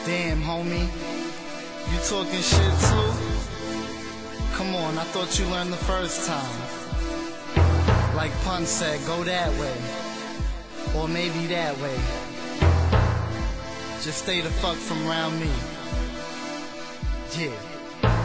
Damn, homie, you talking shit too? Come on, I thought you learned the first time. Like Pun said, go that way, or maybe that way. Just stay the fuck from around me. Yeah.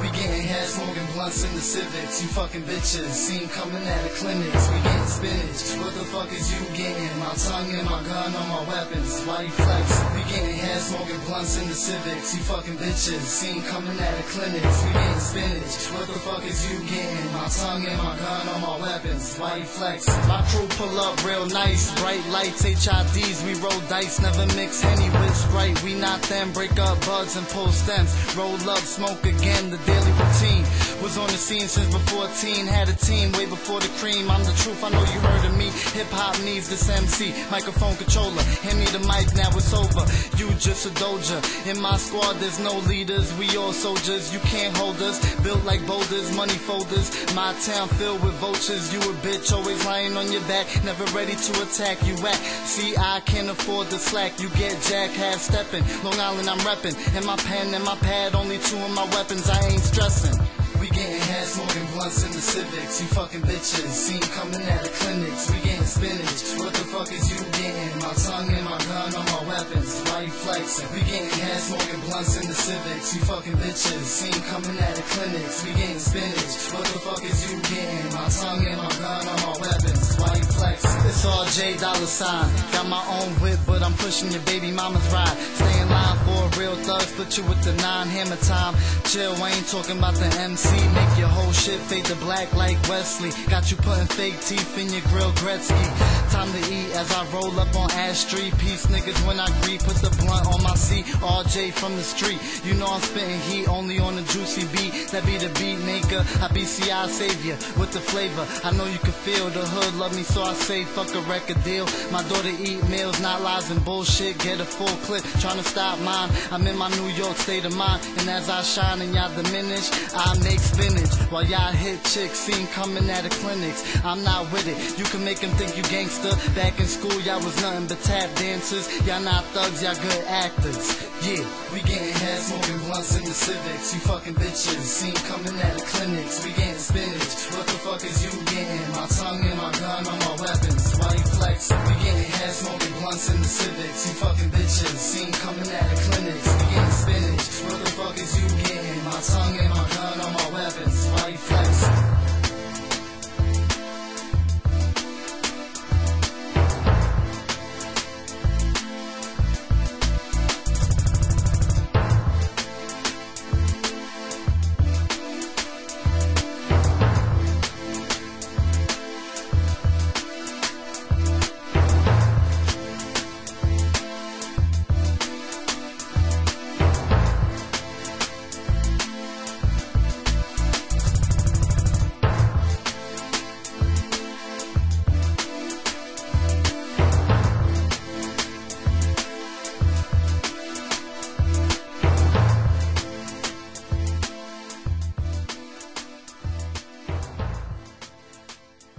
We getting head, smoking blunts in the Civics. You fucking bitches, seen coming out of clinics. We getting spinach. What the fuck is you getting? My tongue and my gun on my weapons. Why you flex? We getting head, smoking blunts in the Civics. You fucking bitches, seen coming out of clinics. We getting spinach. What the fuck is you getting? My tongue and my gun on my weapons. Why you flex? My crew pull up real nice. Bright lights, HIDs. We roll dice, never mix Henny with Sprite. We not them, break up buds and pull stems. Roll up, smoke again. The daily routine was on the scene since before teen. Had a team way before the cream. I'm the truth, I know you heard of me. Hip-hop needs this MC, microphone controller. Hand me the mic, now it's over. You just a doja. In my squad there's no leaders, we all soldiers. You can't hold us, built like boulders, money folders. My town filled with vultures. You a bitch, always lying on your back, never ready to attack. You whack, see I can't afford the slack. You get jack, half stepping. Long Island I'm repping, and my pen and my pad, only two of my weapons. I ain't stressing. We getting head, smoking blunts in the Civics. You fucking bitches, seen coming out of clinics. We getting spinach. What the fuck is you getting? My tongue and my gun on my weapons. Why you flexing? We getting head, smoking blunts in the Civics. You fucking bitches, seen coming out of clinics. We getting spinach. What the fuck is you getting? My tongue and my gun on my weapons. Why you flexing? It's all J dollar sign. Got my own whip, but I'm pushing your baby mama's ride. Stay in line for a real thug. Split you with the 9-hammer time. Chill, I ain't talking about the MC. Make your whole shit fade to black like Wesley. Got you putting fake teeth in your grill, Gretzky. Time to eat as I roll up on Ash Street. Peace niggas when I greet. Put the blunt on my seat. RJ from the street. You know I'm spitting heat only on a juicy beat. That be the beat maker. I BCI savior with the flavor. I know you can feel the hood love me, so I say fuck a record deal. My daughter eat meals, not lies and bullshit. Get a full clip, trying to stop mine. I'm in my New York state of mind, and as I shine and y'all diminish, I make spinach while y'all hit chicks seen coming out of clinics. I'm not with it. You can make them think you gangster. Back in school, y'all was nothing but tap dancers. Y'all not thugs, y'all good actors. Yeah, we getting head, smoking blunts in the Civics. You fucking bitches, seen coming out of clinics. We getting spinach. What the fuck is you getting? My tongue and my gun on my weapons. Why you flexing? We getting head, smoking blunts in the Civics. You fucking bitches, seen coming out of clinics. We getting spinach. What the fuck is you getting? My tongue and my gun on my weapons. Why you flexing?